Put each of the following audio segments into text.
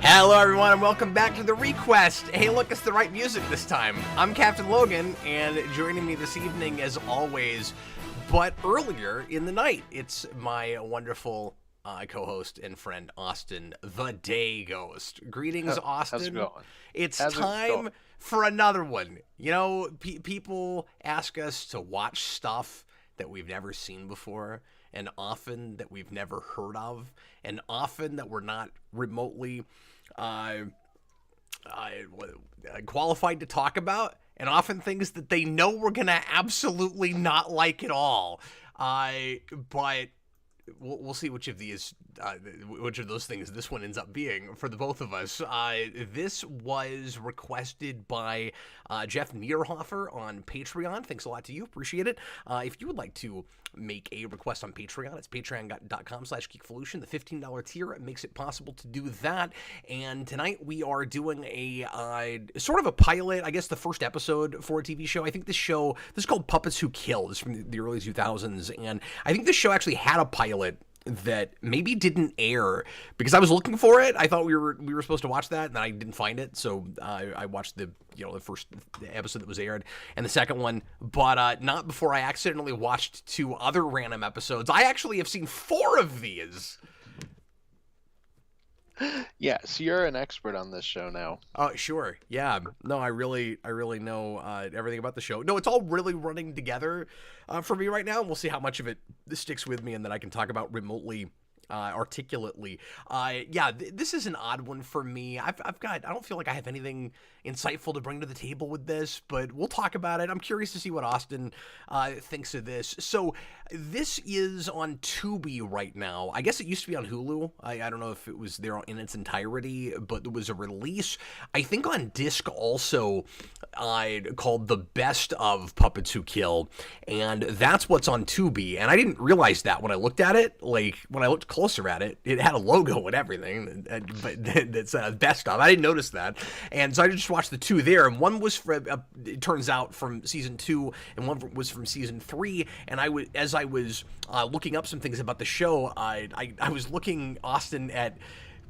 Hello everyone and welcome back to The Request. Hey look, it's the right music this time. I'm Captain Logan, and joining me this evening as always, but earlier in the night, it's my wonderful co-host and friend Austin, the Day Ghost. Greetings, Austin. How's it going? It's time for another one. You know, people ask us to watch stuff that we've never seen before, and often that we've never heard of, and often that we're not remotely qualified to talk about, and often things that they know we're gonna absolutely not like at all. But we'll see which of those things this one ends up being for the both of us. This was requested by Jeff Niederhofer on Patreon. Thanks a lot to you. Appreciate it. If you would like to make a request on Patreon, it's patreon.com/geekvolution. The $15 tier makes it possible to do that. And tonight we are doing a sort of a pilot, I guess the first episode for a TV show. I think this is called Puppets Who Kill. It's from the early 2000s. And I think this show actually had a pilot that maybe didn't air because I was looking for it. I thought we were supposed to watch that, and then I didn't find it. So I watched the first episode that was aired and the second one, but not before I accidentally watched two other random episodes. I actually have seen 4 of these. Yeah, so you're an expert on this show now. Oh, sure. Yeah. No, I really know everything about the show. No, it's all really running together for me right now, and we'll see how much of it sticks with me and that I can talk about remotely, articulately. This is an odd one for me. I don't feel like I have anything insightful to bring to the table with this, but we'll talk about it. I'm curious to see what Austin thinks of this. So this is on Tubi right now. I guess it used to be on Hulu. I don't know if it was there in its entirety, but there was a release, I think, on disc also called The Best of Puppets Who Kill, and that's what's on Tubi. And I didn't realize that when I looked at it. Like, when I looked closer at it, it had a logo and everything, but that said Best of. I didn't notice that. And so I just watched the 2 there, and one was it turns out from season 2, and one was from season 3. And as I was looking up some things about the show, I was looking, Austin, at,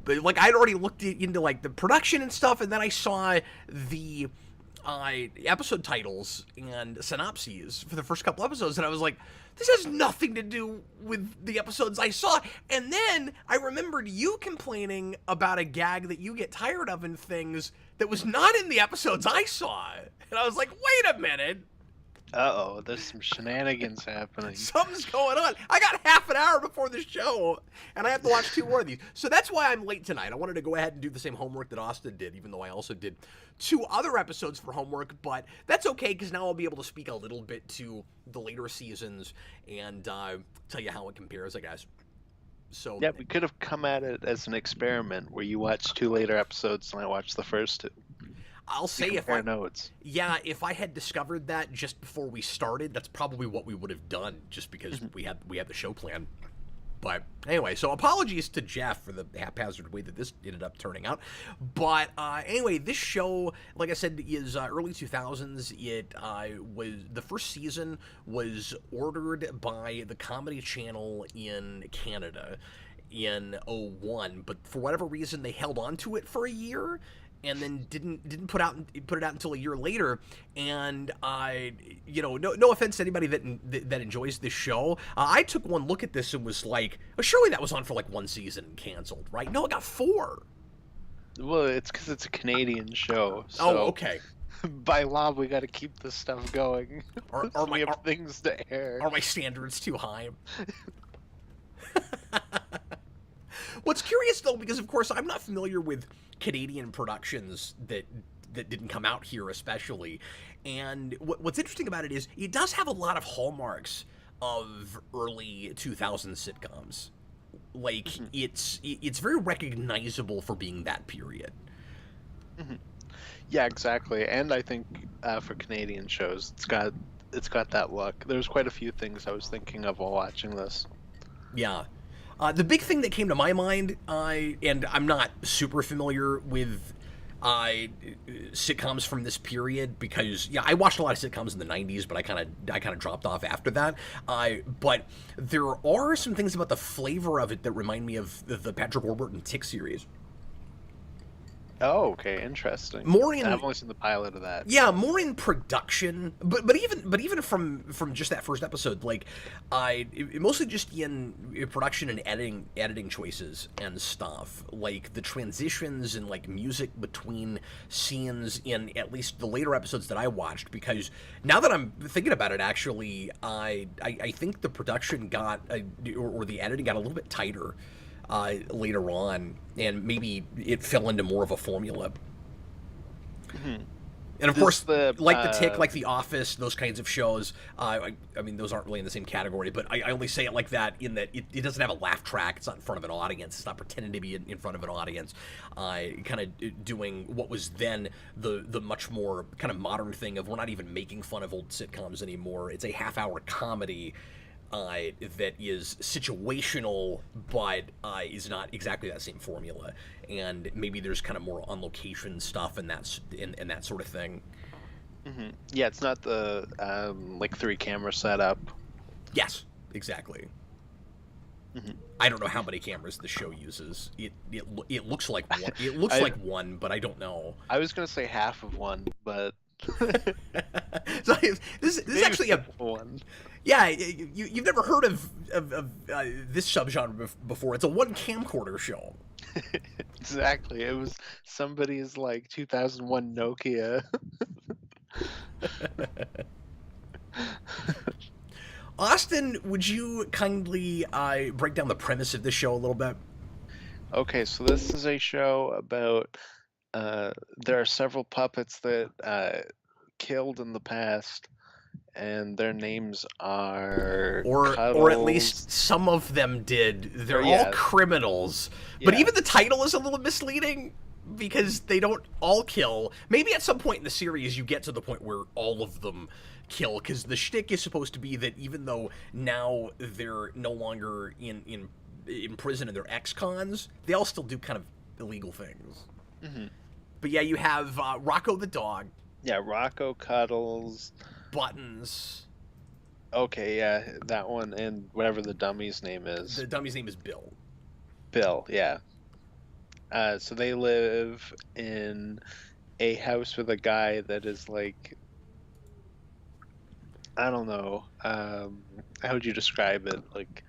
like, I'd already looked into like the production and stuff, and then I saw the episode titles and synopses for the first couple episodes, and I was like, this has nothing to do with the episodes I saw. And then I remembered you complaining about a gag that you get tired of in things that was not in the episodes I saw. And I was like, wait a minute. Uh-oh, there's some shenanigans happening. Something's going on. I got half an hour before the show, and I have to watch 2 more of these. So that's why I'm late tonight. I wanted to go ahead and do the same homework that Austin did, even though I also did 2 other episodes for homework. But that's okay, because now I'll be able to speak a little bit to the later seasons and tell you how it compares, I guess. So yeah, we could have come at it as an experiment where you watch 2 later episodes and I watched the first 2. I'll say if I had discovered that just before we started, that's probably what we would have done, just because we had the show plan. But anyway, so apologies to Jeff for the haphazard way that this ended up turning out. But anyway, this show, like I said, is early 2000s. It was, the first season was ordered by the Comedy Channel in Canada in 2001, but for whatever reason they held on to it for a year and then didn't put it out until a year later. And no offense to anybody that enjoys this show, I took one look at this and was like, oh, surely that was on for like 1 season and canceled, right? No, it got 4. Well, it's because it's a Canadian show. So oh, okay. By law, we got to keep this stuff going. We have things to air. Are my standards too high? What's curious, though, because of course I'm not familiar with Canadian productions that didn't come out here, especially, and what's interesting about it is it does have a lot of hallmarks of early 2000s sitcoms. Like, it's very recognizable for being that period. Mm-hmm. Yeah, exactly. And I think for Canadian shows, it's got that look. There's quite a few things I was thinking of while watching this. Yeah. The big thing that came to my mind, and I'm not super familiar with sitcoms from this period because, yeah, I watched a lot of sitcoms in the 90s, but I kind of dropped off after that. But there are some things about the flavor of it that remind me of the Patrick Warburton Tick series. Oh, okay, interesting. More I've in only seen the pilot of that. Yeah, more in production, but even from just that first episode, like, mostly just in production and editing choices and stuff, like the transitions and like music between scenes in at least the later episodes that I watched. Because now that I'm thinking about it, actually, I think the production got or the editing got a little bit tighter later on, and maybe it fell into more of a formula. Mhm. And of This course, the like The Tick, like The Office, those kinds of shows. I mean, those aren't really in the same category, but I only say it like that in that it doesn't have a laugh track. It's not in front of an audience. It's not pretending to be in front of an audience. Kind of doing what was then the much more kind of modern thing of we're not even making fun of old sitcoms anymore. It's a half-hour comedy that is situational, but is not exactly that same formula. And maybe there's kind of more on location stuff and that sort of thing. Yeah, it's not the like 3 camera setup. Yes, exactly. Mhm. I don't know how many cameras the show uses. It looks like one. It looks I- like one, but I don't know. I was gonna say half of one, but So this is actually a one. yeah. You've never heard of this subgenre before. It's a one camcorder show. Exactly. It was somebody's like 2001 Nokia. Austin, would you kindly break down the premise of this show a little bit? Okay, so this is a show about there are several puppets that killed in the past, and their names are Or at Cuddles. least some of them did. They're all Yeah. criminals. But Yeah. even the title is a little misleading because they don't all kill. Maybe at some point in the series you get to the point where all of them kill, because the shtick is supposed to be that even though now they're no longer in prison and they're ex-cons, they all still do kind of illegal things. Mhm. But yeah, you have Rocco the dog, Yeah, Rocco, Cuddles. Buttons. Okay, yeah, that one, and whatever the dummy's name is. The dummy's name is Bill. Bill, yeah. So they live in a house with a guy that is like, I don't know. How would you describe it? Like,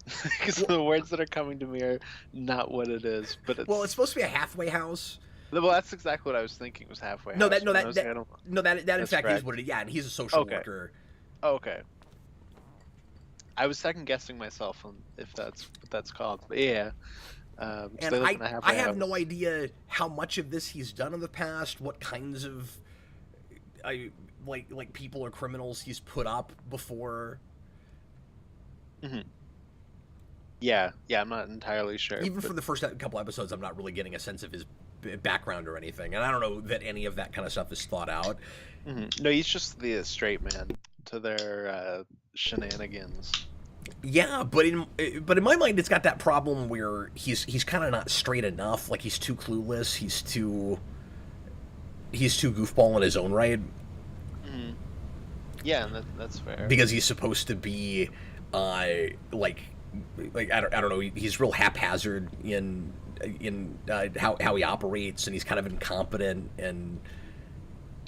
because the words that are coming to me are not what it is, but it's. Well, it's supposed to be a halfway house. Well, that's exactly what I was thinking. Was halfway. No, house, that no, but I that was that, like, I don't. no, that in That's fact is correct. what it. Yeah, and he's a social Okay. worker. Okay. I was second guessing myself on if that's what that's called, but yeah. So And they live I in a halfway have house. no idea how much of this he's done in the past. What kinds of like people or criminals he's put up before. Yeah, I'm not entirely sure. Even but- for the first couple episodes, I'm not really getting a sense of his background or anything, and I don't know that any of that kind of stuff is thought out. No, he's just the straight man to their shenanigans. Yeah, but in my mind, it's got that problem where he's kind of not straight enough. Like he's too clueless. He's too goofball in his own right. Yeah, and that's fair. Because he's supposed to be like I don't know, he's real haphazard in how he operates, and he's kind of incompetent. And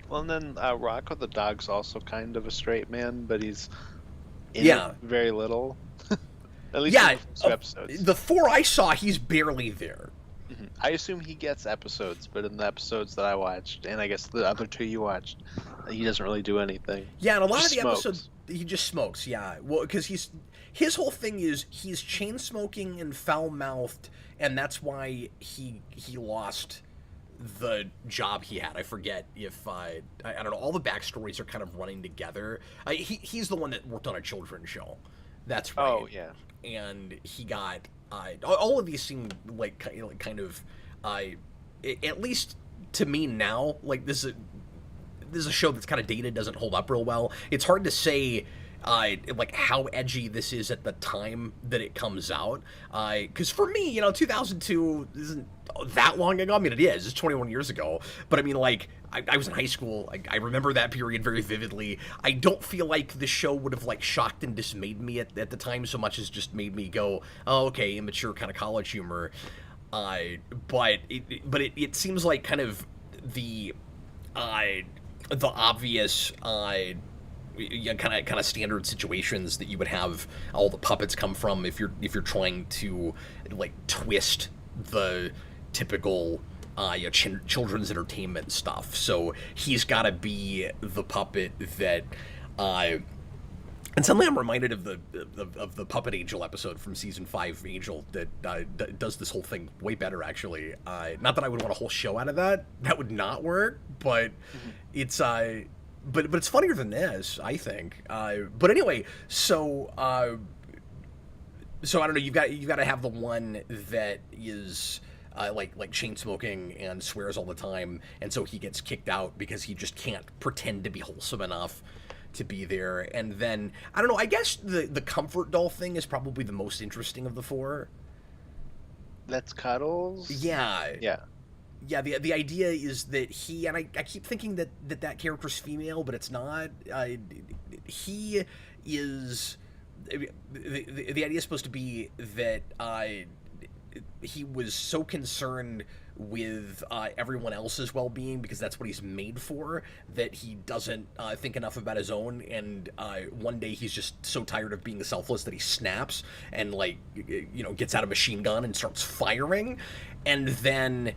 Well, and then Rocco the dog's also kind of a straight man, but he's in Yeah. it very little. At least yeah, in the first 2 episodes. the 4 I saw, he's barely there. I assume he gets episodes, but in the episodes that I watched, and I guess the other 2 you watched, he doesn't really do anything. Yeah, and a lot Just of the smokes. episodes he just smokes. Yeah, well, because his whole thing is he's chain smoking and foul mouthed, and that's why he lost the job he had. I forget if I don't know. All the backstories are kind of running together. He's the one that worked on a children's show. That's right. Oh, yeah. And he got all of these seem like kind of at least to me now, like this is a show that's kind of dated, doesn't hold up real well. It's hard to say like how edgy this is at the time that it comes out, because for me, 2002 isn't that long ago. I mean, it is. It's 21 years ago, but I mean, like, I was in high school. I remember that period very vividly. I don't feel like the show would have like shocked and dismayed me at the time so much as just made me go, oh, okay, immature kind of college humor. uh, but it seems like kind of the uh, the obvious kind of standard situations that you would have all the puppets come from if you're trying to like twist the typical children's entertainment stuff. So he's got to be the puppet that and suddenly I'm reminded of the Puppet Angel episode from season 5, Angel, that does this whole thing way better, actually. Not that I would want a whole show out of that. That would not work, but it's but it's funnier than this, I think. But anyway, so I don't know. You've got to have the one that is like chain smoking and swears all the time, and so he gets kicked out because he just can't pretend to be wholesome enough to be there. And then I don't know. I guess the comfort doll thing is probably the most interesting of the 4. That's Cuddles. Yeah. Yeah. Yeah, the idea is that he, and I keep thinking that character's female, but it's not. He is, the idea is supposed to be that he was so concerned with everyone else's well-being, because that's what he's made for, that he doesn't think enough about his own, and one day he's just so tired of being selfless that he snaps and gets out a machine gun and starts firing. And then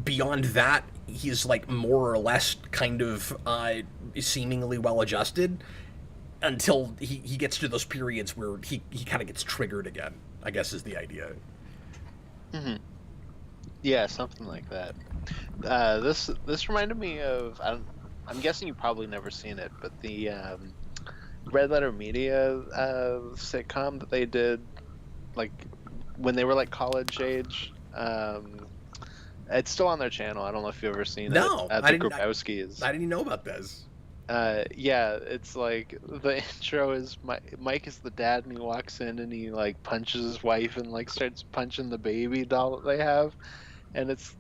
beyond that, he's like more or less kind of seemingly well-adjusted until he gets to those periods where he kind of gets triggered again, I guess is the idea. Mm-hmm. Yeah, something like that. This reminded me of, I'm guessing you've probably never seen it, but the Red Letter Media sitcom that they did, like when they were like college age. It's still on their channel. I don't know if you've ever seen No, it. The Grabowskis. I didn't know about this. Yeah, it's like the intro is Mike is the dad, and he walks in and he like punches his wife and like starts punching the baby doll that they have, and it's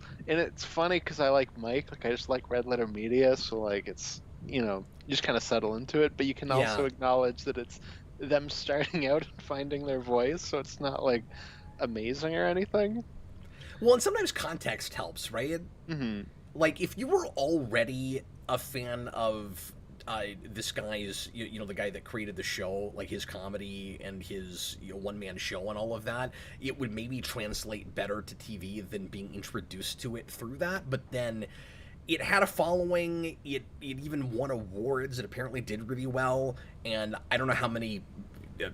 funny because I like Mike, like I just like Red Letter Media, so like it's, you just kind of settle into it, but you can also acknowledge that it's them starting out and finding their voice, so it's not like amazing or anything. Well, and sometimes context helps, right? Mm-hmm. Like if you were already a fan of this guy's, the guy that created the show, like his comedy and his one-man show and all of that, it would maybe translate better to TV than being introduced to it through that. But then it had a following, it even won awards, it apparently did really well, and I don't know how many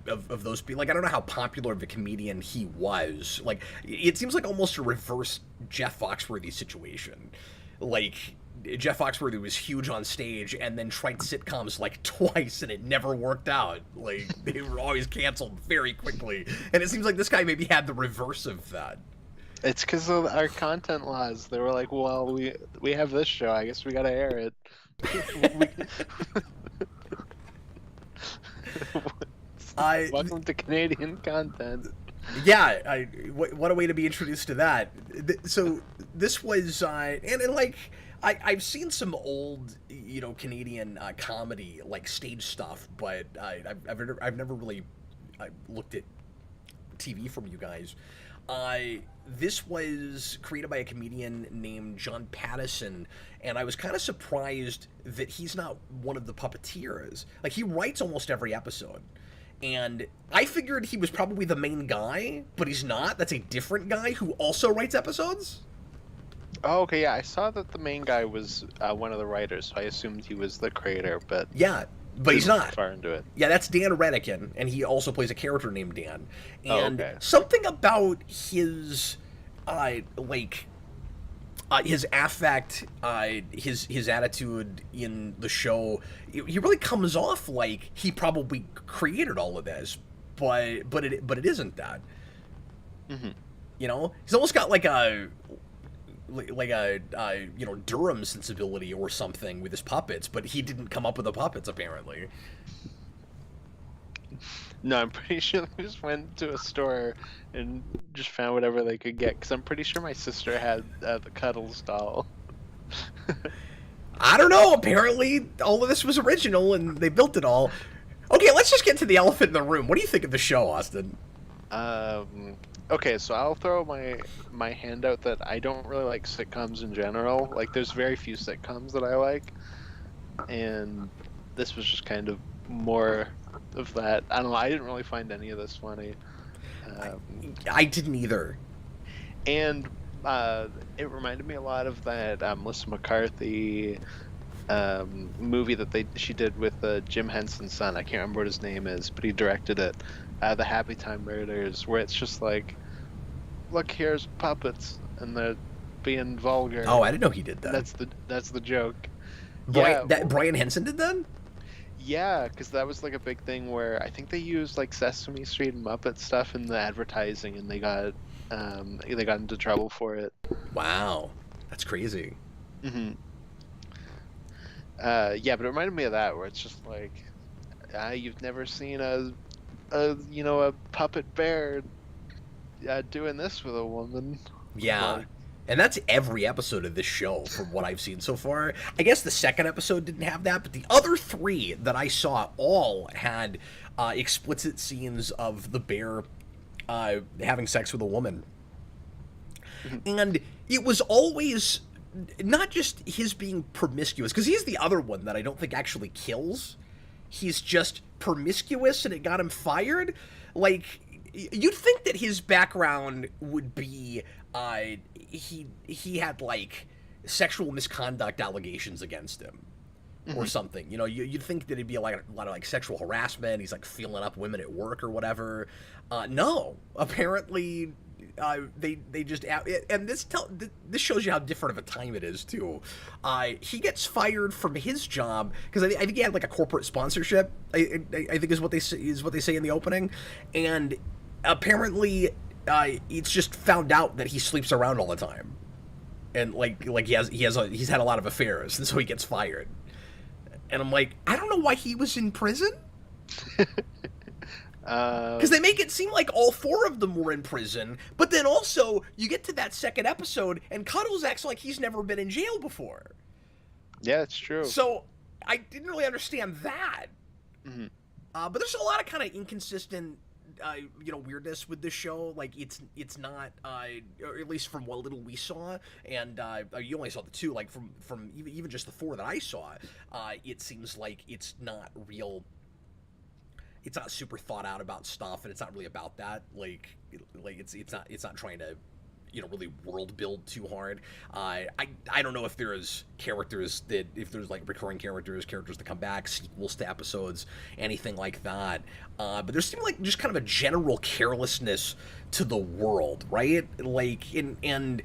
of those people, like I don't know how popular of a comedian he was. Like it seems like almost a reverse Jeff Foxworthy situation. Like Jeff Foxworthy was huge on stage and then tried sitcoms like twice and it never worked out. Like they were always canceled very quickly. And it seems like this guy maybe had the reverse of that. It's because of our content laws. They were like, well, we have this show, I guess we gotta air it. Welcome to Canadian content. Yeah, what a way to be introduced to that. So this was, and like, I've seen some old, Canadian comedy, like stage stuff, but I've never really looked at TV from you guys. This was created by a comedian named John Pattison, and I was kind of surprised that he's not one of the puppeteers. Like, he writes almost every episode. And I figured he was probably the main guy, but he's not. That's a different guy who also writes episodes. Oh, okay, yeah. I saw that the main guy was one of the writers, so I assumed he was the creator, but... Yeah, but he's not. Far into it. Yeah, that's Dan Redican, and he also plays a character named Dan. And something about his, his affect, his attitude in the show, he really comes off like he probably created all of this, but it isn't that. Mm-hmm. He's almost got like a Durham sensibility or something with his puppets, but he didn't come up with the puppets apparently. No, I'm pretty sure they just went to a store and just found whatever they could get, because I'm pretty sure my sister had the Cuddles doll. I don't know, apparently all of this was original and they built it all. Okay, let's just get to the elephant in the room. What do you think of the show, Austin? Okay, so I'll throw my hand out that I don't really like sitcoms in general. Like, there's very few sitcoms that I like, and this was just kind of more of that. I don't know. I didn't really find any of this funny, I didn't either. and it reminded me a lot of that Melissa McCarthy movie that she did with Jim Henson's son. I can't remember what his name is, but he directed it, The Happy Time Murders, where it's just like, look, here's puppets, and they're being vulgar. Oh, I didn't know he did And that. that's the joke. Brian Henson did that? Yeah, because that was like a big thing where I think they used like Sesame Street and Muppet stuff in the advertising, and they got into trouble for it. Wow, that's crazy. hmm Yeah, but it reminded me of that, where it's just like, you've never seen a puppet bear doing this with a woman. Yeah. Like, And that's every episode of this show from what I've seen so far. I guess the second episode didn't have that, but the other three that I saw all had explicit scenes of the bear having sex with a woman. And it was always not just his being promiscuous, because he's the other one that I don't think actually kills. He's just promiscuous and it got him fired. Like, you'd think that his background would be he had like sexual misconduct allegations against him or something. You know, you'd think that it'd be like a lot of like sexual harassment. He's like feeling up women at work or whatever. No, apparently they just and this shows you how different of a time it is too. He gets fired from his job because I think he had like a corporate sponsorship. I think is what they say in the opening, and apparently it's just found out that he sleeps around all the time, and like he's had a lot of affairs, and so he gets fired. And I'm like, I don't know why he was in prison. Because they make it seem like all four of them were in prison, but then also you get to that second episode and Cuddles acts like he's never been in jail before. Yeah, it's true. So I didn't really understand that. Mm-hmm. But there's a lot of kind of inconsistent, weirdness with this show. Like it's not, or at least from what little we saw, and you only saw the two. Like from even just the four that I saw, it seems like it's not real. It's not super thought out about stuff, and it's not really about that. Like it's not trying to, really world build too hard. I don't know if there's if there's like recurring characters that come back, sequels to episodes, anything like that. But there seemed like just kind of a general carelessness to the world, right? Like and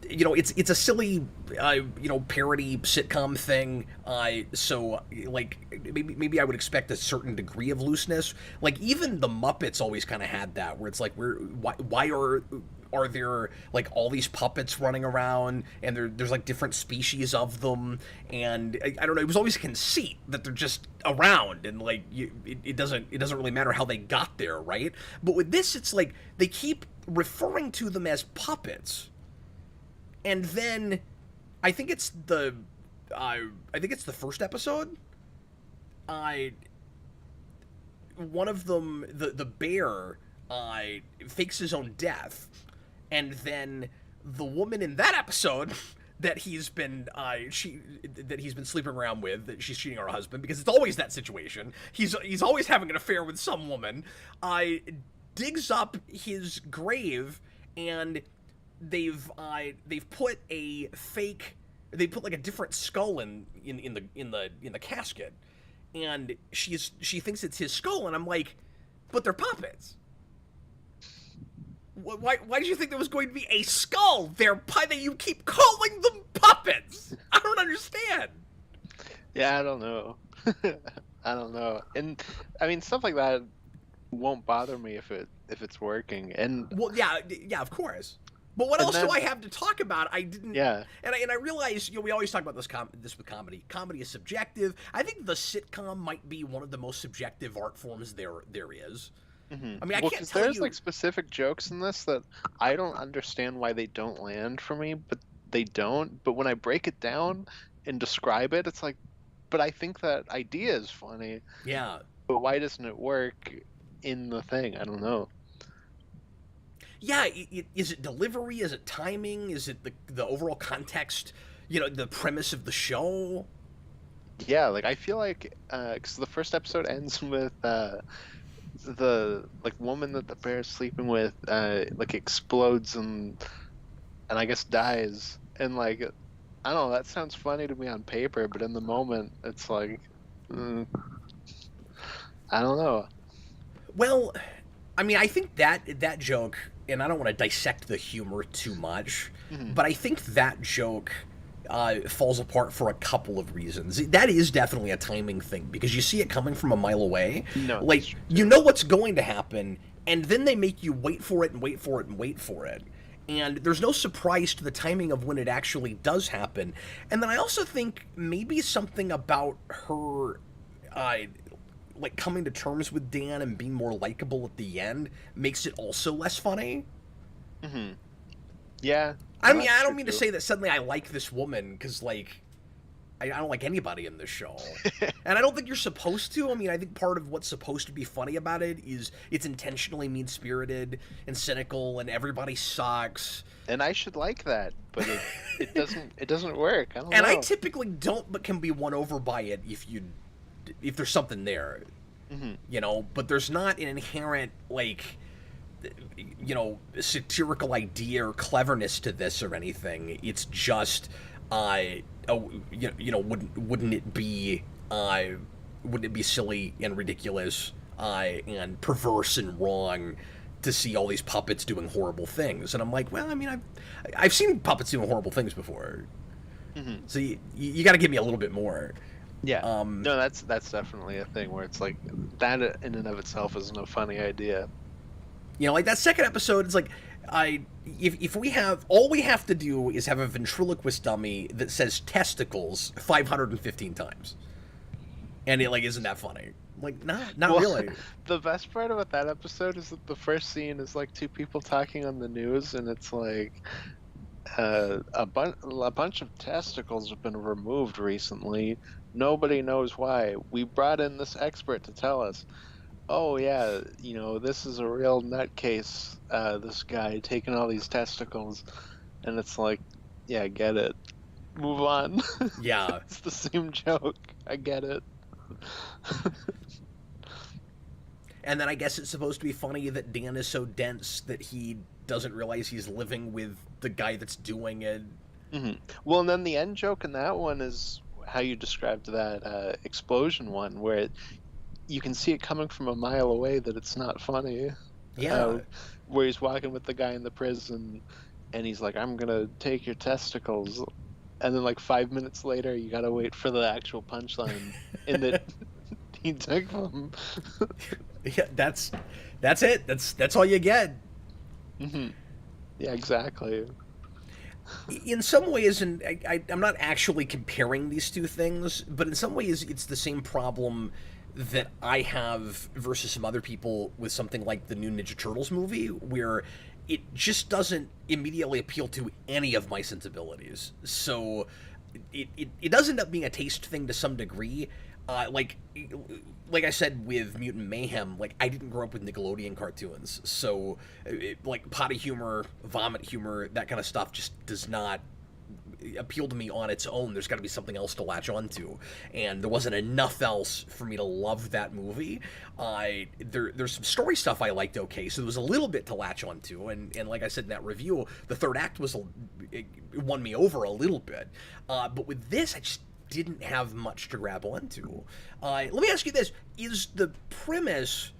it's a silly, parody sitcom thing. So like maybe I would expect a certain degree of looseness. Like even the Muppets always kind of had that, where it's like, why are there like all these puppets running around, and there's like different species of them, and I don't know. It was always a conceit that they're just around, and like it doesn't really matter how they got there, right? But with this, it's like they keep referring to them as puppets. And then, I think it's the first episode. One of them, the bear, fakes his own death, and then the woman in that episode that he's been sleeping around with, that she's cheating on her husband, because it's always that situation. He's always having an affair with some woman. Digs up his grave, and they've put a fake, they put like a different skull in the casket, and she thinks it's his skull, and I'm like, but they're puppets. Why did you think there was going to be a skull? You keep calling them puppets. I don't understand. Yeah, I don't know. I don't know. And I mean, stuff like that won't bother me if it's working. And well, yeah, of course. But what else do I have to talk about? I didn't. Yeah. And I realize, we always talk about this with comedy. Comedy is subjective. I think the sitcom might be one of the most subjective art forms there is. Mm-hmm. I mean, I can't tell there's you. like specific jokes in this that I don't understand why they don't land for me, but they don't. But when I break it down and describe it, it's like, but I think that idea is funny. Yeah. But why doesn't it work in the thing? I don't know. yeah, is it delivery? Is it timing? Is it the overall context? You know, the premise of the show. Yeah, like I feel like because the first episode ends with the like woman that the bear is sleeping with like explodes and I guess dies, and like I don't know, that sounds funny to me on paper, but in the moment it's like mm, I don't know. Well, I mean, I think that joke, and I don't want to dissect the humor too much, Mhm. but I think that joke falls apart for a couple of reasons. That is definitely a timing thing because you see it coming from a mile away. No, that's Like true you too. know what's going to happen, and then they make you wait for it and wait for it and wait for it. And there's no surprise to the timing of when it actually does happen. And then I also think maybe something about her uh, like coming to terms with Dan and being more likable at the end makes it also less funny. Hmm. Yeah, I no, mean, that's I true don't mean to too. say that suddenly I like this woman because like I don't like anybody in this show. And I don't think you're supposed to. I mean, I think part of what's supposed to be funny about it is it's intentionally mean spirited and cynical and everybody sucks. And I should like that, but it doesn't work. I don't And I know. typically don't but can be won over by it if there's something there. Hmm. You know, but there's not an inherent like satirical idea or cleverness to this or anything. It's just wouldn't it be silly and ridiculous and perverse and wrong to see all these puppets doing horrible things? And I'm like, well, I mean, I've seen puppets doing horrible things before, Hmm. so you got to give me a little bit more. Yeah. Um, No, that's definitely a thing where it's like that in and of itself isn't a funny idea. like that second episode, it's like, if we have all we have to do is have a ventriloquist dummy that says testicles 515 times, and it like isn't that funny? Like, not Well, really. the best part about that episode is that the first scene is like two people talking on the news, and it's like a bunch of testicles have been removed recently. Nobody knows why. We brought in this expert to tell us. Oh yeah, this is a real nutcase. This guy taking all these testicles, and it's like, yeah, I get it. Move on. Yeah, It's the same joke. I get it. and then I guess it's supposed to be funny that Dan is so dense that he doesn't realize he's living with the guy that's doing it. Hmm. Well, and then the end joke in that one is how you described that explosion one, where you can see it coming from a mile away that it's not funny. Yeah, Where he's walking with the guy in the prison, and he's like, "I'm gonna take your testicles," and then like 5 minutes later, you gotta wait for the actual punchline in that he took them. yeah, that's it. That's all you get. Hmm. Yeah, exactly. In some ways, and I'm not actually comparing these two things, but in some ways, it's the same problem that I have versus some other people with something like the new Ninja Turtles movie, where it just doesn't immediately appeal to any of my sensibilities. So it does end up being a taste thing to some degree. Like I said with Mutant Mayhem, like I didn't grow up with Nickelodeon cartoons, so like potty humor, vomit humor, that kind of stuff just does not appeal to me on its own. There's got to be something else to latch onto, and there wasn't enough else for me to love that movie. There's some story stuff I liked, okay, so there was a little bit to latch onto, and like I said in that review, the third act it won me over a little bit, but with this, I just didn't have much to grab onto. Let me ask you this: is the premise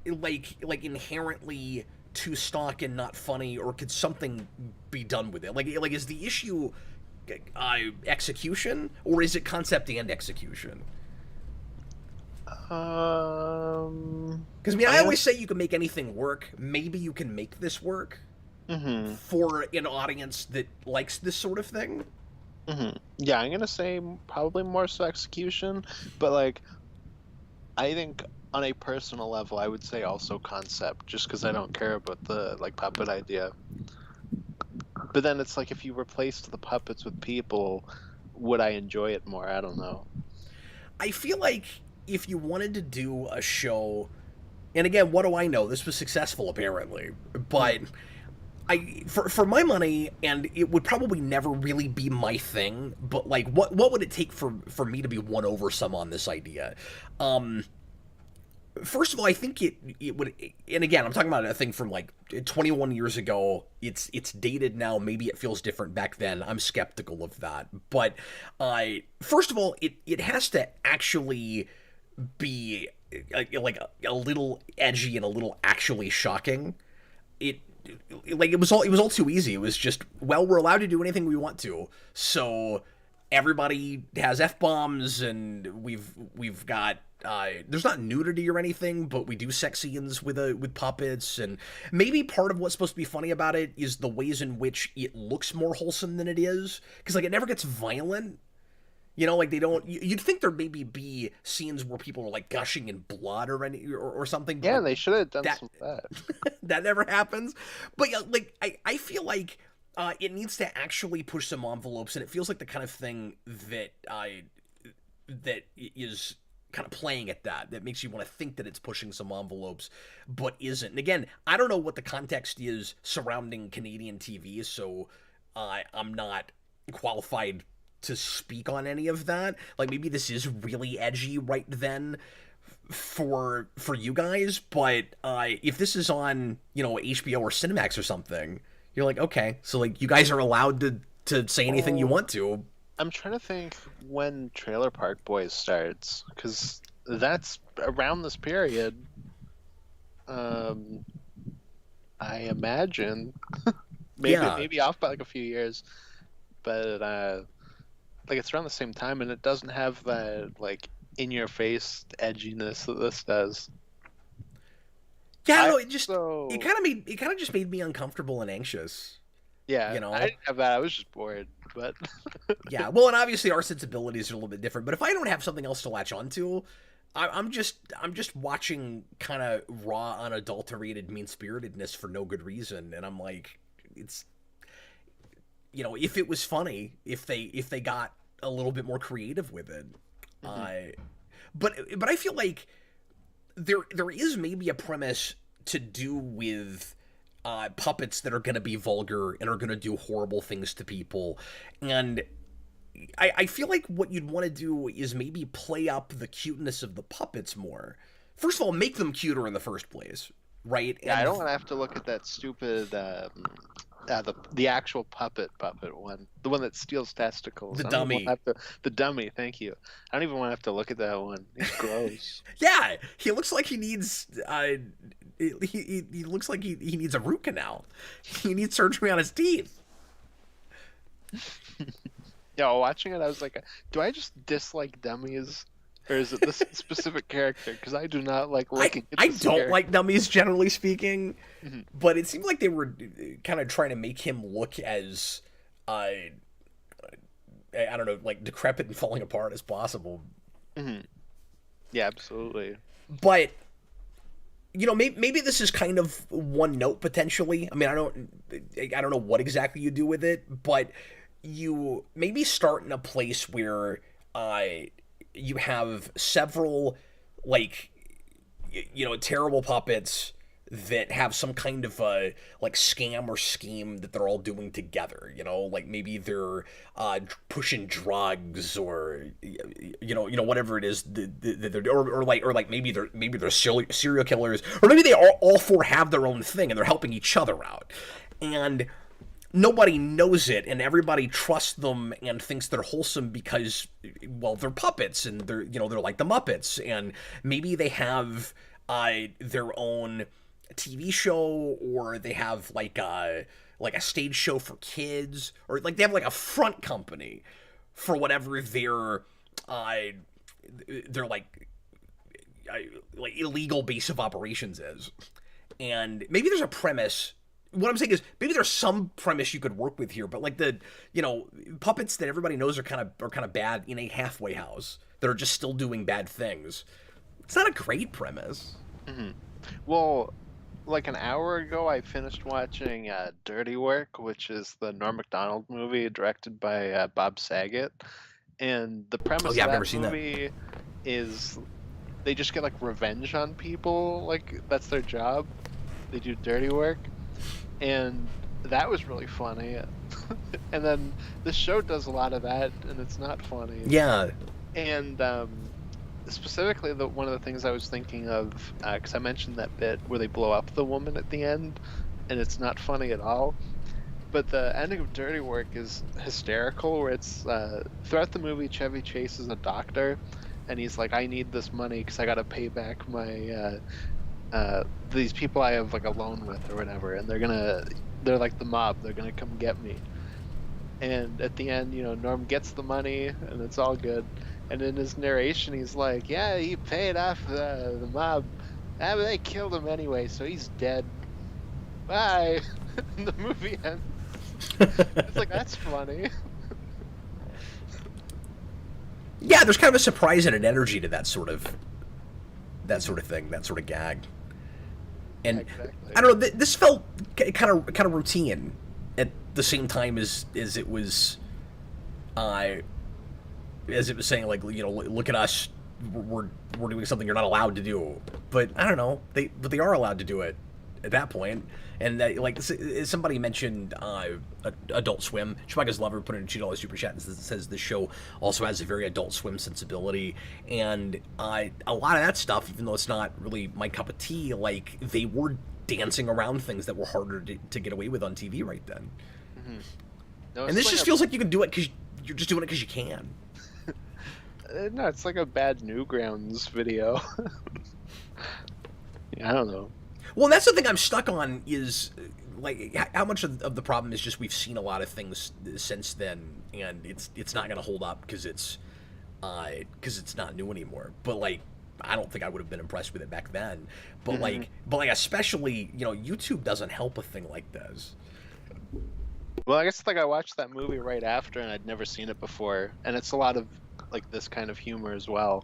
like inherently too stock and not funny, or could something be done with it? Like is the issue execution, or is it concept and execution? Um, Because I mean, I I always guess. say you can make anything work. Maybe you can make this work Hmm. for an audience that likes this sort of thing. Hmm. Yeah, I'm gonna say probably more so execution, but like I think on a personal level, I would say also concept, just because I don't care about the like puppet idea. But then it's like if you replaced the puppets with people, would I enjoy it more? I don't know. I feel like if you wanted to do a show, and again, what do I know? This was successful apparently, but for my money, and it would probably never really be my thing, but like what would it take for me to be won over some on this idea? First of all, I think it would, and again, I'm talking about a thing from like 21 years ago. It's dated now. Maybe it feels different back then. I'm skeptical of that. But first of all, it has to actually be like a little edgy and a little actually shocking. It like it was all too easy. It was just, well, we're allowed to do anything we want to, so everybody has f-bombs, and we've got there's not nudity or anything, but we do sex scenes with puppets, and maybe part of what's supposed to be funny about it is the ways in which it looks more wholesome than it is, because like it never gets violent. You know, like they don't. You'd think there maybe be scenes where people are like gushing in blood or something. Yeah, but they should have done that, some of that. that never happens. But yeah, like I feel like it needs to actually push some envelopes, and it feels like the kind of thing that that is kind of playing at that makes you want to think that it's pushing some envelopes, but isn't. And again, I don't know what the context is surrounding Canadian TV, so I'm not qualified to speak on any of that. Like maybe this is really edgy right then for you guys, but if this is on, you know, HBO or Cinemax or something, you're like, okay, so like you guys are allowed to say anything you want to. I'm trying to think when Trailer Park Boys starts, because that's around this period. I imagine maybe off by like a few years, but like it's around the same time, and it doesn't have that like in your face edginess that this does. Yeah, no, it kind of just made me uncomfortable and anxious. Yeah, you know, I didn't have that. I was just bored, but yeah. Well, and obviously our sensibilities are a little bit different. But if I don't have something else to latch onto, I'm just watching kind of raw, unadulterated mean-spiritedness for no good reason, and I'm like, it's, you know, if it was funny, if they got a little bit more creative with it, but I feel like there is maybe a premise to do with puppets that are going to be vulgar and are going to do horrible things to people, and I feel like what you'd want to do is maybe play up the cuteness of the puppets more. First of all, make them cuter in the first place, right? Yeah, I don't want to have to look at that stupid the actual puppet one, the one that steals testicles. The dummy. The dummy. Thank you. I don't even want to have to look at that one. It's gross. Yeah, he looks like he needs. He looks like he needs a root canal. He needs surgery on his teeth. Yeah, watching it, I was like, do I just dislike dummies, or is it this specific character? Because I do not like looking at this don't character. like dummies, generally speaking, but it seemed like they were kind of trying to make him look as, I don't know, like decrepit and falling apart as possible. Yeah, absolutely. But, you know, maybe this is kind of one note potentially. I mean, I don't know what exactly you do with it, but you maybe start in a place where you have several, like, you know, terrible puppets that have some kind of like scam or scheme that they're all doing together. You know, like maybe they're pushing drugs, or you know whatever it is that they're, or like maybe they're serial killers, or maybe they all four have their own thing and they're helping each other out, and nobody knows it, and everybody trusts them and thinks they're wholesome because, well, they're puppets, and they're like the Muppets, and maybe they have their own TV show, or they have like a stage show for kids, or like they have like a front company for whatever their like illegal base of operations is, and maybe there's a premise. What I'm saying is maybe there's some premise you could work with here, but like the, you know, puppets that everybody knows are kind of bad in a halfway house that are just still doing bad things. It's not a great premise. Well, like an hour ago, I finished watching Dirty Work, which is the Norm Macdonald movie directed by Bob Saget, and the premise of that movie is they just get like revenge on people, like that's their job. They do dirty work. and that was really funny. And then the show does a lot of that, and it's not funny. Yeah. And specifically, one of the things I was thinking of, because I mentioned that bit where they blow up the woman at the end, and it's not funny at all. But the ending of Dirty Work is hysterical, where it's throughout the movie, Chevy Chase is a doctor, and he's like, I need this money because I got to pay back my these people I have like a loan with or whatever, and they're like the mob, they're gonna come get me. And at the end, Norm gets the money, and it's all good. And in his narration, he's like, yeah, he paid off the mob. Ah, but they killed him anyway, so he's dead. Bye. And the movie ends. It's like, that's funny. Yeah, there's kind of a surprise and an energy to that sort of thing, that sort of gag. And Exactly. I don't know, this felt kind of routine at the same time as it was saying, like, look at us, we're doing something you're not allowed to do. But I don't know, they are allowed to do it at that point. And like somebody mentioned Adult Swim. Chewbacca's Lover put in a $2 super chat and says the show also has a very Adult Swim sensibility, and a lot of that stuff, even though it's not really my cup of tea, like, they were dancing around things that were harder to get away with on TV right then. Mm-hmm. No, And this just feels like you can do it because you're just doing it because you can. No, it's like a bad Newgrounds video. I don't know. Well, that's the thing I'm stuck on, is like how much of the problem is just we've seen a lot of things since then, and it's not going to hold up because it's not new anymore. But like, I don't think I would have been impressed with it back then. But like especially, YouTube doesn't help a thing like this. Well, I guess like I watched that movie right after, and I'd never seen it before, and it's a lot of like this kind of humor as well,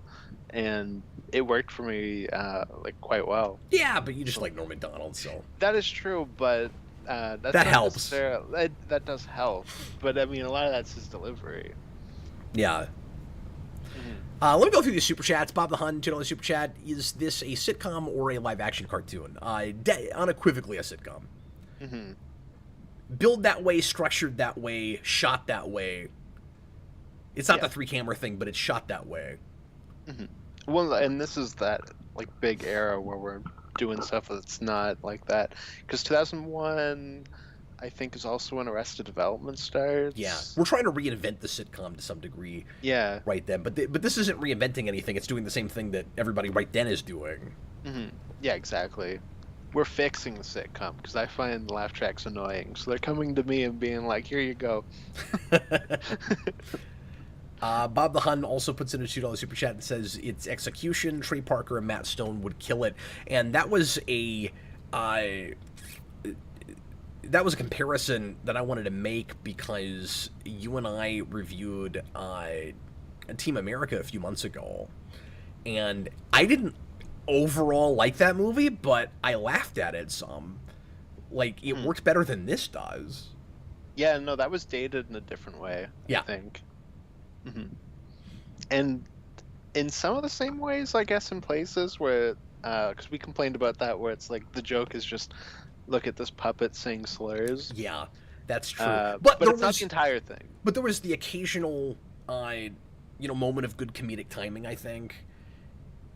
and it worked for me like quite well. Yeah, but you just like Norm Macdonald, so That is true, but that's that not helps. that does help, but I mean, a lot of that's his delivery. Yeah. Let me go through these super chats. Bob the Hun, $2 super chat. Is this a sitcom or a live action cartoon? Unequivocally a sitcom. Mm-hmm. Build that way, structured that way, shot that way. It's not the 3-camera thing, but it's shot that way. Mm-hmm. Well, and this is that like big era where we're doing stuff that's not like that, because 2001, I think, is also when Arrested Development starts. Yeah, we're trying to reinvent the sitcom to some degree. Yeah. Right then, but this isn't reinventing anything. It's doing the same thing that everybody right then is doing. Mm-hmm. Yeah, exactly. We're fixing the sitcom because I find laugh tracks annoying, so they're coming to me and being like, "Here you go." Bob the Hun also puts in a $2 super chat and says it's execution. Trey Parker and Matt Stone would kill it, and that was a comparison that I wanted to make because you and I reviewed Team America a few months ago, and I didn't overall like that movie, but I laughed at it some. Like, it worked better than this does. Yeah, no, that was dated in a different way, Yeah. I think. Mm-hmm. And in some of the same ways, I guess, in places where, because we complained about that, where it's like the joke is just, look at this puppet saying slurs. Yeah, that's true. But it's not the entire thing. But there was the occasional, moment of good comedic timing, I think.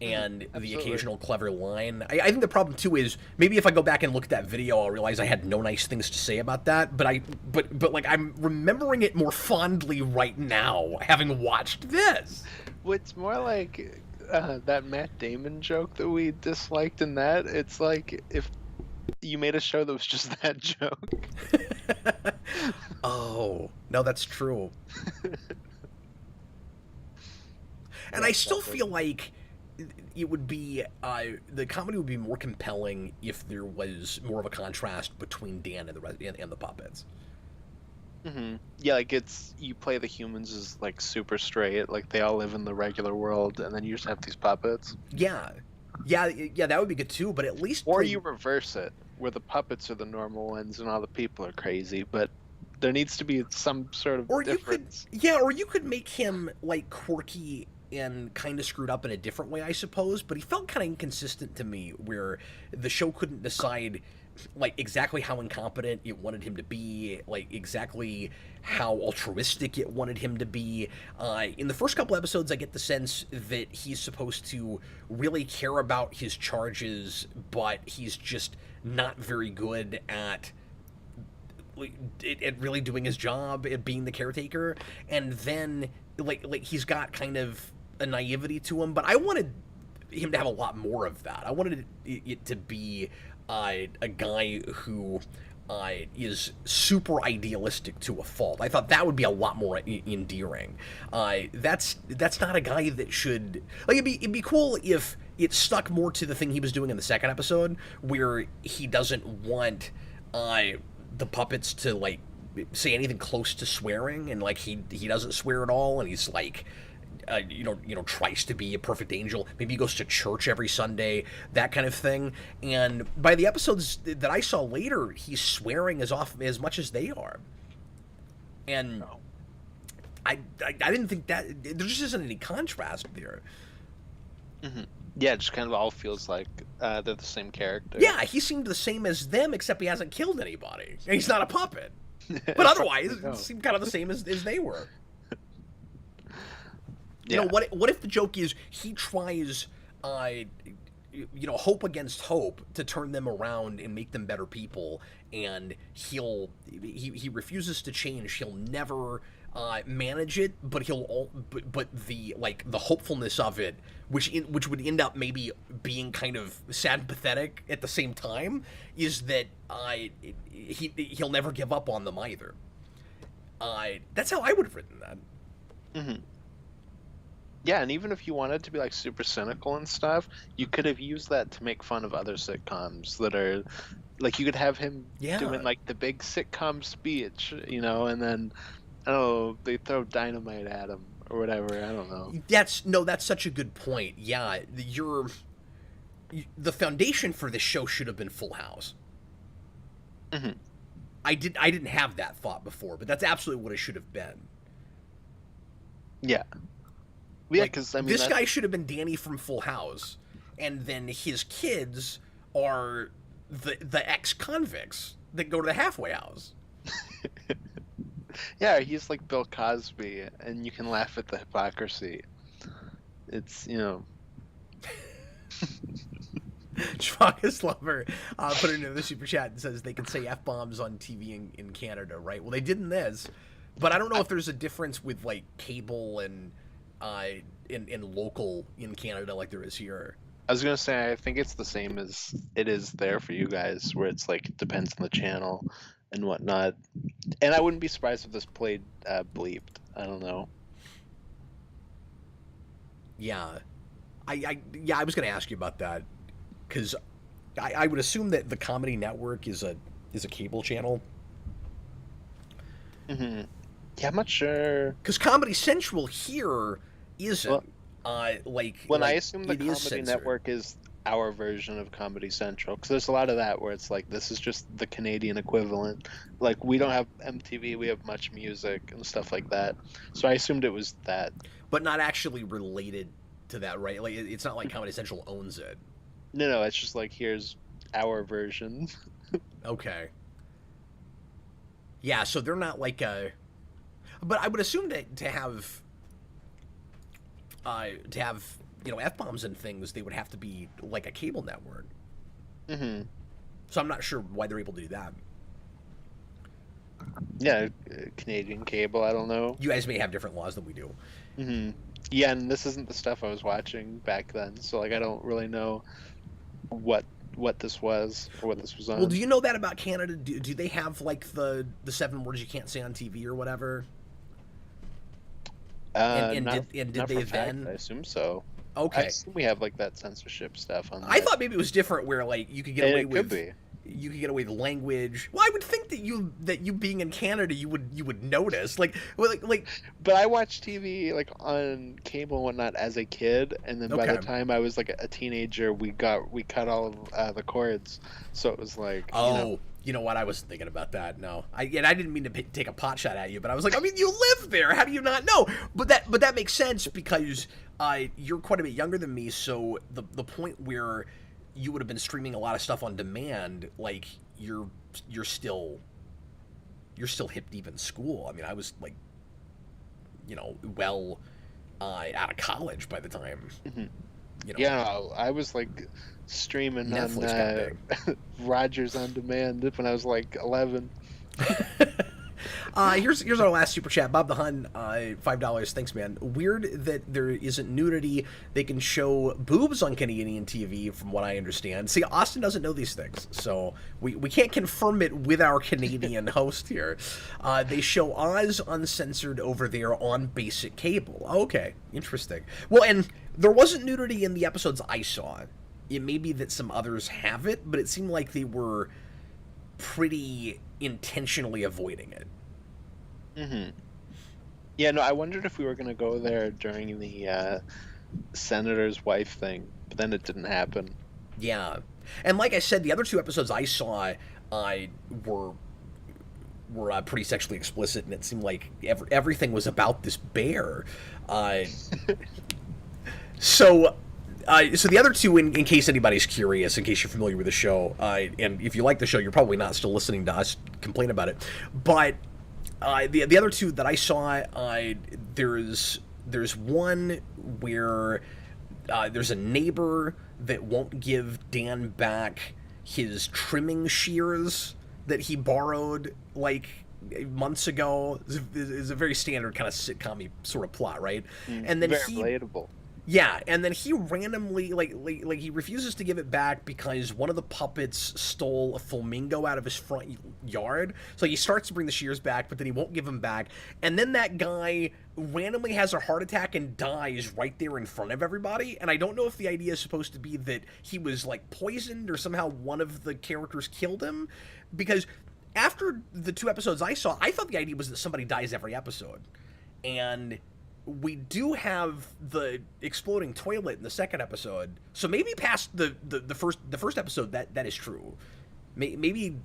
And the occasional clever line. I think the problem too is maybe if I go back and look at that video, I'll realize I had no nice things to say about that. But like, I'm remembering it more fondly right now, having watched this. What's more like that Matt Damon joke that we disliked in that. It's like if you made a show that was just that joke. Oh no, that's true. And I still feel like it would be the comedy would be more compelling if there was more of a contrast between Dan and the puppets. Mm-hmm. Yeah, like you play the humans as like super straight, like they all live in the regular world, and then you just have these puppets. Yeah, that would be good too. But at least you reverse it, where the puppets are the normal ones and all the people are crazy. But there needs to be some sort of difference. Or you could make him like quirky and kind of screwed up in a different way, I suppose. But he felt kind of inconsistent to me, where the show couldn't decide like exactly how incompetent it wanted him to be, like exactly how altruistic it wanted him to be. In the first couple episodes, I get the sense that he's supposed to really care about his charges, but he's just not very good at really doing his job at being the caretaker. And then like he's got kind of a naivety to him, but I wanted him to have a lot more of that. I wanted it to be a guy who is super idealistic to a fault. I thought that would be a lot more endearing. That's not a guy that should, like, it'd be cool if it stuck more to the thing he was doing in the second episode, where he doesn't want the puppets to like say anything close to swearing, and like he doesn't swear at all, and he's like tries to be a perfect angel. Maybe he goes to church every Sunday, that kind of thing. And by the episodes that I saw later, he's swearing as much as they are. And I didn't think that there just isn't any contrast there. Mm-hmm. Yeah, it just kind of all feels like they're the same character. Yeah, he seemed the same as them, except he hasn't killed anybody, and he's not a puppet. But otherwise, it seemed kind of the same as they were. You know, what if the joke is he tries, hope against hope to turn them around and make them better people, and he refuses to change. He'll never manage it, but but the hopefulness of it, which would end up maybe being kind of sad and pathetic at the same time, is that he'll never give up on them either. That's how I would have written that. Mm-hmm. Yeah, and even if you wanted to be like super cynical and stuff, you could have used that to make fun of other sitcoms that are like, you could have him doing like the big sitcom speech, and then they throw dynamite at him or whatever. I don't know. That's such a good point. Yeah, the foundation for this show should have been Full House. Mm-hmm. I didn't have that thought before, but that's absolutely what it should have been. Yeah. Yeah, because this guy should have been Danny from Full House, and then his kids are the ex-convicts that go to the halfway house. Yeah, he's like Bill Cosby, and you can laugh at the hypocrisy. It's Schwachus Lover put it into the super chat and says they can say F-bombs on TV in Canada, right? Well, they did in this, but I don't know if there's a difference with like cable and in local in Canada like there is here. I was gonna say, I think it's the same as it is there for you guys, where it's like, it depends on the channel and whatnot. And I wouldn't be surprised if this played bleeped. I don't know. Yeah, I was gonna ask you about that, because I would assume that the Comedy Network is a cable channel. Mm-hmm. Yeah, I'm not sure. Because Comedy Central here isn't. I assume the Comedy Network is our version of Comedy Central, because there's a lot of that where it's like, this is just the Canadian equivalent. Like, we don't have MTV, we have Much Music and stuff like that. So I assumed it was that. But not actually related to that, right? Like, it's not like Comedy Central owns it. No, it's just like, here's our version. Okay. Yeah, so they're not like a... But I would assume that to have F-bombs and things, they would have to be like a cable network. Mm-hmm. So I'm not sure why they're able to do that. Yeah, Canadian cable, I don't know. You guys may have different laws than we do. Mm-hmm. Yeah, and this isn't the stuff I was watching back then, so like, I don't really know what this was or what this was on. Well, do you know that about Canada? Do they have like the 7 words you can't say on TV or whatever? Did they then? I assume so. Okay. I assume we have like that censorship stuff on. I thought maybe it was different, where like you could get away with. Could be. You could get away with language. Well, I would think that you being in Canada, you would notice like. But I watched TV like on cable and whatnot as a kid, and then by the time I was like a teenager, we cut all of the cords, so it was like. You know what? I wasn't thinking about that. No, I didn't mean to take a pot shot at you, but I was like, I mean, you live there. How do you not know? But that makes sense, because you're quite a bit younger than me. So the point where you would have been streaming a lot of stuff on demand, like you're still hip deep in school. I mean, I was like, well, out of college by the time. Yeah, I was like streaming Netflix on Rogers on Demand when I was like 11. Here's our last super chat. Bob the Hun, $5. Thanks, man. Weird that there isn't nudity. They can show boobs on Canadian TV, from what I understand. See, Austin doesn't know these things, so we can't confirm it with our Canadian host here. They show Oz uncensored over there on basic cable. Okay, interesting. Well, and there wasn't nudity in the episodes I saw. It may be that some others have it, but it seemed like they were pretty intentionally avoiding it. Yeah, no, I wondered if we were going to go there during the senator's wife thing, but then it didn't happen. Yeah. And like I said, the other 2 episodes I saw were pretty sexually explicit, and it seemed like everything was about this bear. So the other 2, in case anybody's curious, in case you're familiar with the show, and if you like the show, you're probably not still listening to us complain about it, but the other 2 that I saw, there's one where there's a neighbor that won't give Dan back his trimming shears that he borrowed like months ago. Is a very standard kind of sitcom-y sort of plot, right? And then very relatable. Yeah, and then he randomly, like he refuses to give it back because one of the puppets stole a flamingo out of his front yard. So he starts to bring the shears back, but then he won't give them back. And then that guy randomly has a heart attack and dies right there in front of everybody. And I don't know if the idea is supposed to be that he was, like, poisoned or somehow one of the characters killed him. Because after the 2 episodes I saw, I thought the idea was that somebody dies every episode. And we do have the exploding toilet in the 2nd episode, so maybe past the first episode that is true. Maybe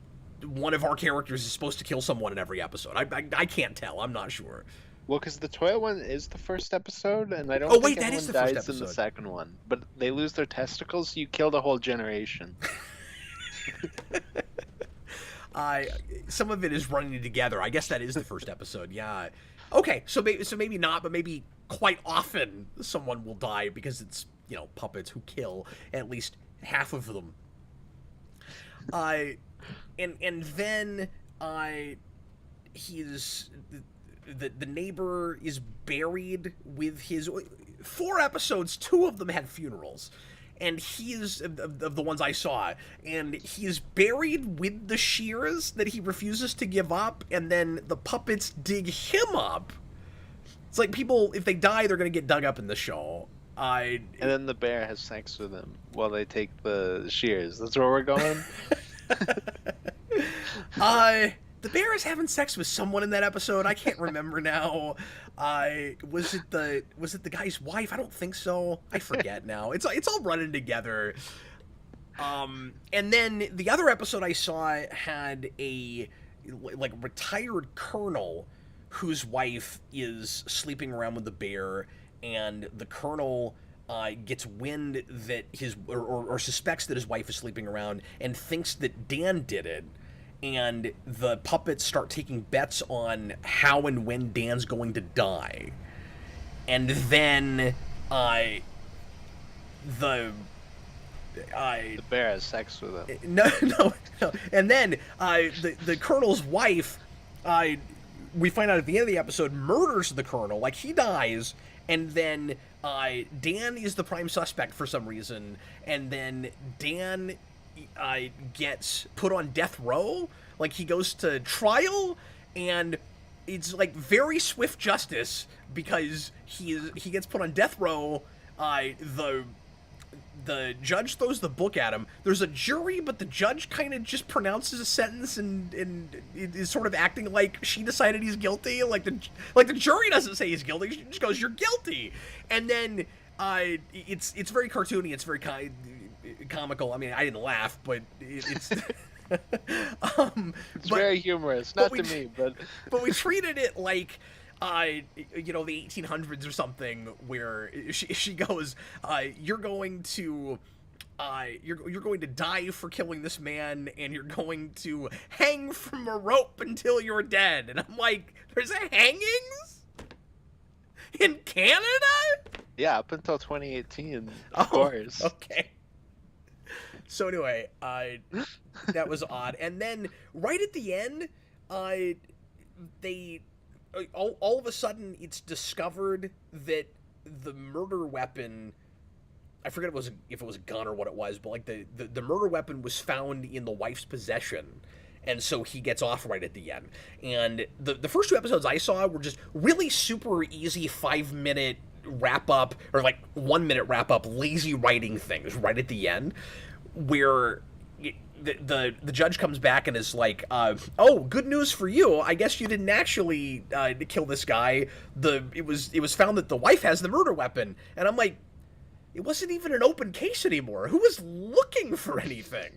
one of our characters is supposed to kill someone in every episode. I can't tell. I'm not sure. Well, because the toilet one is the first episode, and I don't think anyone dies in the second one. But they lose their testicles, so you killed a whole generation. Some of it is running together. I guess that is the first episode. Yeah. Okay, so maybe not, but maybe quite often someone will die because it's, puppets who kill at least half of them. And then he's the neighbor is buried with his 4 episodes. 2 of them had funerals. And he is, of the ones I saw, and he is buried with the shears that he refuses to give up, and then the puppets dig him up. It's like people, if they die, they're going to get dug up in the show. And then the bear has sex with him while they take the shears. That's where we're going? The bear is having sex with someone in that episode. I can't remember now. Was it the guy's wife? I don't think so. I forget now. It's all running together. And then the other episode I saw had a retired colonel whose wife is sleeping around with the bear, and the colonel gets wind that or suspects that his wife is sleeping around and thinks that Dan did it. And the puppets start taking bets on how and when Dan's going to die. And then, the bear has sex with him. No. And then, the colonel's wife, we find out at the end of the episode, murders the colonel. Like, he dies, and then, Dan is the prime suspect for some reason. And then Dan gets put on death row. Like, he goes to trial, and it's like very swift justice because he gets put on death row. The judge throws the book at him. There's a jury, but the judge kind of just pronounces a sentence and is sort of acting like she decided he's guilty. Like the jury doesn't say he's guilty. She just goes, "You're guilty," and then it's very cartoony. It's very comical. I mean, I didn't laugh, but it's it's very humorous. Not to me, but we treated it like the 1800s or something, where she goes, you're going to you're going to die for killing this man, and you're going to hang from a rope until you're dead. And I'm like, there's hangings in Canada? Yeah, up until 2018, Oh, of course. okay. So anyway, that was odd. And then right at the end, they all of a sudden it's discovered that the murder weapon, I forget if it was a gun or what it was, but like the murder weapon was found in the wife's possession. And so he gets off right at the end. And the first 2 episodes I saw were just really super easy 5-minute wrap up, or like 1-minute wrap up, lazy writing things right at the end, where the judge comes back and is like, oh, good news for you. I guess you didn't actually kill this guy. It was found that the wife has the murder weapon. And I'm like, it wasn't even an open case anymore. Who was looking for anything?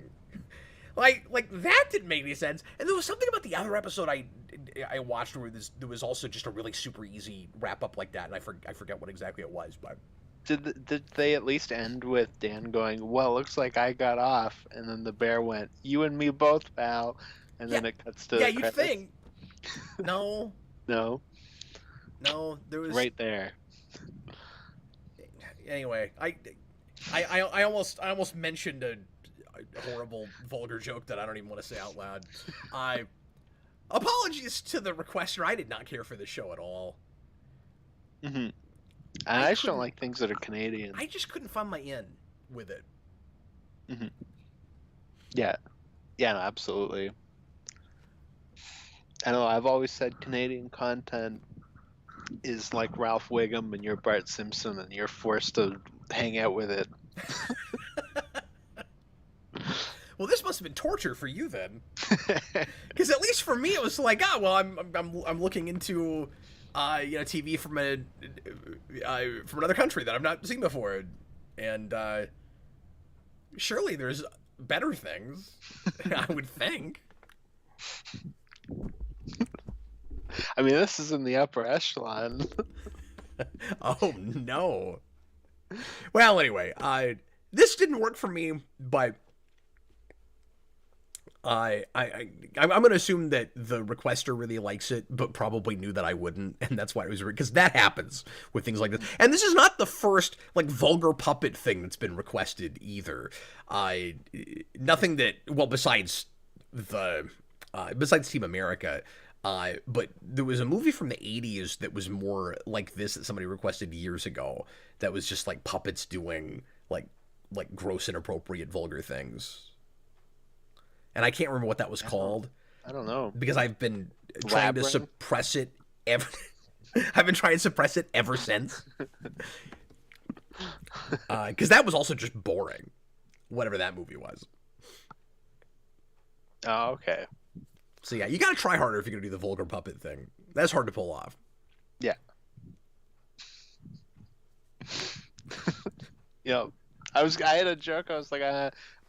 Like that didn't make any sense. And there was something about the other episode I watched where there was also just a really super easy wrap up like that, and I forget what exactly it was, but Did they at least end with Dan going, well, looks like I got off, and then the bear went, you and me both, pal, and then it cuts to yeah, the you'd credits? think. No, there was Right there. Anyway, I almost mentioned a horrible vulgar joke that I don't even want to say out loud. Apologies to the requester. I did not care for this show at all. Mm-hmm. I just don't like things that are Canadian. I just couldn't find my in with it. Mm-hmm. Yeah, no, absolutely. I know I've always said Canadian content is like Ralph Wiggum and you're Bart Simpson and you're forced to hang out with it. Well, this must have been torture for you then, because at least for me it was like, well, I'm looking into, TV from another country that I've not seen before, and surely there's better things, I would think. I mean, this is in the upper echelon. Oh no. Well, anyway, this didn't work for me, but I'm going to assume that the requester really likes it, but probably knew that I wouldn't, and that's why it was, because that happens with things like this. And this is not the first like vulgar puppet thing that's been requested either. Nothing that, well, besides Team America. But there was a movie from the 80s that was more like this that somebody requested years ago that was just like puppets doing like gross, inappropriate, vulgar things. And I can't remember what that was called. I don't know. Because I've been trying to suppress it I've been trying to suppress it ever since. Because that was also just boring. Whatever that movie was. Oh, okay. So yeah, you gotta try harder if you're gonna do the vulgar puppet thing. That's hard to pull off. Yeah. I had a joke. I was like,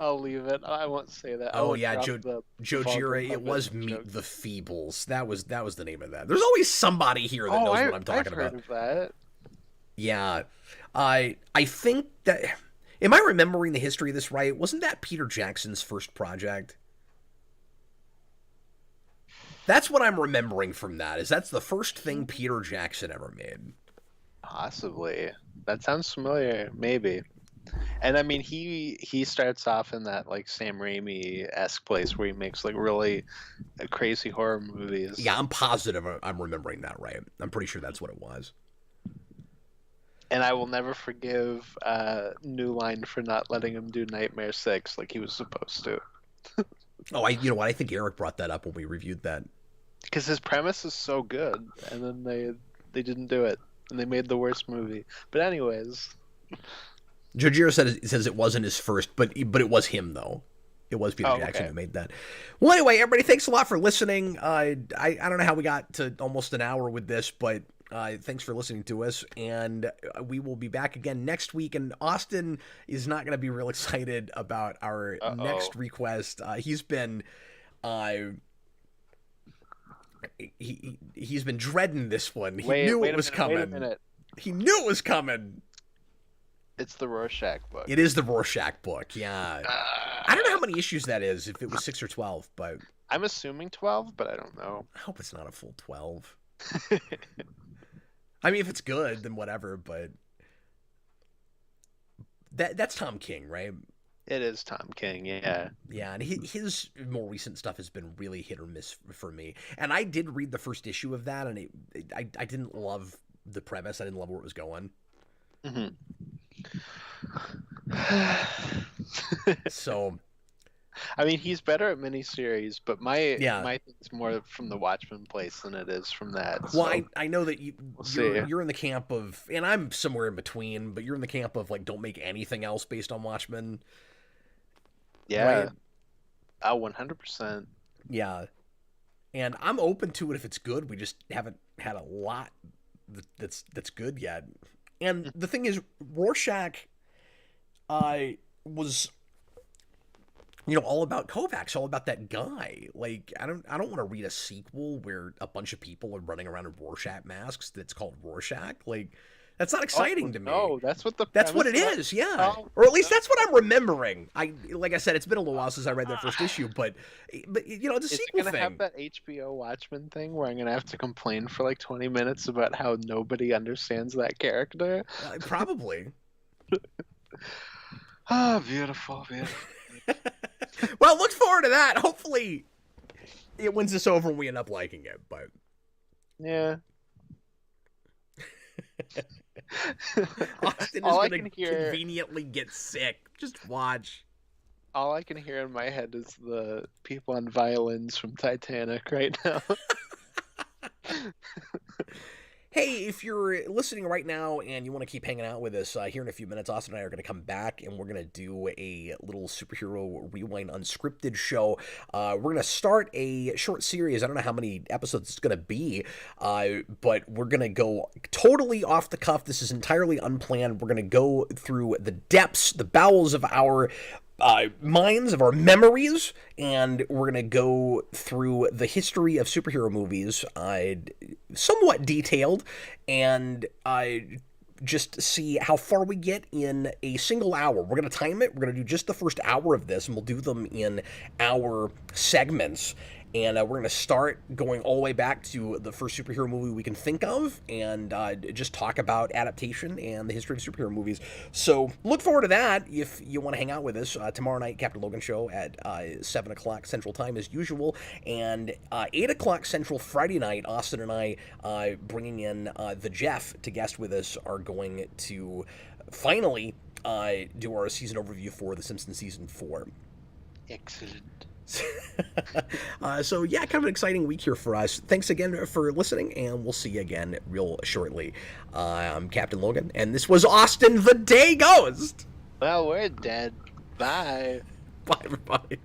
I'll leave it. I won't say that. Oh yeah, Jojira. It was Meet the Feebles. That was the name of that. There's always somebody here that knows what I'm talking about. I've heard of that. Yeah, I think that. Am I remembering the history of this right? Wasn't that Peter Jackson's first project? That's what I'm remembering from that. That's the first thing Peter Jackson ever made. Possibly. That sounds familiar. Maybe. And I mean, he starts off in that like Sam Raimi-esque place where he makes like really crazy horror movies. Yeah, I'm positive I'm remembering that right. I'm pretty sure that's what it was. And I will never forgive New Line for not letting him do Nightmare 6 like he was supposed to. Oh, you know what? I think Eric brought that up when we reviewed that. Because his premise is so good, and then they didn't do it, and they made the worst movie. But anyways, Jojiro says it wasn't his first, but it was him though. It was Peter Jackson who made that. Well, anyway, everybody, thanks a lot for listening. I don't know how we got to almost an hour with this, but thanks for listening to us, and we will be back again next week. And Austin is not going to be real excited about our next request. He's been he's been dreading this one. He knew it was coming. Wait a minute. He knew it was coming. It's the Rorschach book. It is the Rorschach book, yeah. I don't know how many issues that is, if it was 6 or 12, but I'm assuming 12, but I don't know. I hope it's not a full 12. I mean, if it's good, then whatever, but that's Tom King, right? It is Tom King, yeah. Yeah, and his more recent stuff has been really hit or miss for me. And I did read the first issue of that, and I didn't love the premise. I didn't love where it was going. Mm-hmm. So, I mean, he's better at miniseries, but my Yeah. thing's more from the Watchmen place than it is from that. well, So I know that we'll see. you're in the camp of, and I'm somewhere in between, but you're in the camp of like, don't make anything else based on Watchmen. Yeah. Right. 100%. Yeah, and I'm open to it if it's good. We just haven't had a lot that's good yet. And the thing is, Rorschach, was, all about Kovacs, all about that guy. Like, I don't want to read a sequel where a bunch of people are running around in Rorschach masks that's called Rorschach. Like, that's not exciting to me. No, that's what That's what it premise is, yeah. Oh, Or at least that's what I'm remembering. Like I said, it's been a little while since I read that first issue, but it's a Is it sequel gonna thing. have that HBO Watchmen thing where I'm gonna have to complain for like 20 minutes about how nobody understands that character? Probably. Ah, beautiful, beautiful. Well, look forward to that. Hopefully, it wins us over and we end up liking it. But Yeah. Austin is All I going can to hear- conveniently get sick. Just watch. All I can hear in my head is the people on violins from Titanic right now. Hey, if you're listening right now and you want to keep hanging out with us, here in a few minutes, Austin and I are going to come back and we're going to do a little superhero rewind unscripted show. We're going to start a short series. I don't know how many episodes it's going to be, but we're going to go totally off the cuff. This is entirely unplanned. We're going to go through the depths, the bowels of our minds, of our memories, and we're going to go through the history of superhero movies, somewhat detailed, and just see how far we get in a single hour. We're going to time it. We're going to do just the first hour of this, and we'll do them in hour segments. And we're going to start going all the way back to the first superhero movie we can think of and just talk about adaptation and the history of superhero movies. So look forward to that if you want to hang out with us. Tomorrow night, Captain Logan Show at 7 o'clock Central Time as usual. And 8 o'clock Central Friday night, Austin and I, bringing in the Jeff to guest with us, are going to finally do our season overview for The Simpsons Season 4. Excellent. So yeah, kind of an exciting week here for us. Thanks again for listening, and we'll see you again real shortly. I'm Captain Logan, and this was Austin the Day Ghost. Well, we're dead. Bye. Bye, everybody.